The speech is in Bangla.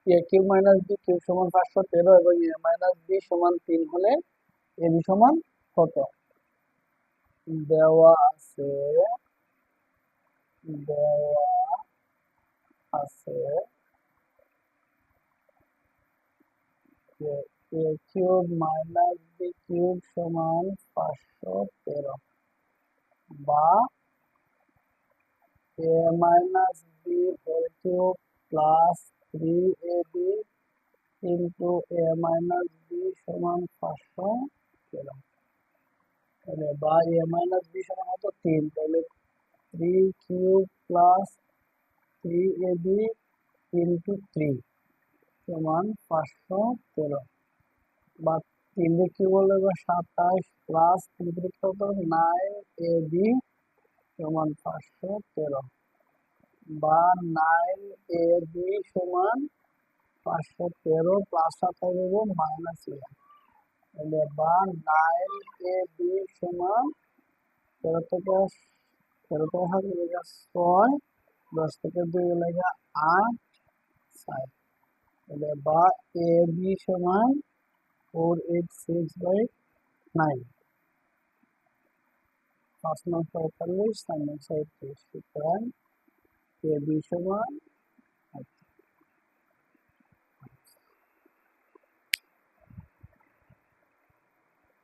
এ কিউব মাইনাস বি কিউব সমান 513 এবং এ মাইনাস বি সমান 3 হলে এ বি সমান কত? দেওয়া আছে দেওয়া আছে যে a cube minus b cube সমান 513 বা a minus b whole cube plus 3ab into a minus b সমান 513। তাহলে বা এ মাইনাস বি সমান হতো 3, তাহলে 3 কিউব প্লাস 3ab ইন্টু 3 সমান 513 বা 3 দিয়ে কি বলবো 27 প্লাস 3 দিয়ে কত 9ab সমান 513 বা 9ab সমান 513 প্লাস 27 দেবো মাইনাস 11, তাহলে বা 9ab সমান 13 থেকে 7 লেখা 6, 10 থেকে 2 লেখা 8, 7, তাহলে বা এ বি সমান 486/9, 5 9 45, 4 9 37, সুতরাং এ বি সমান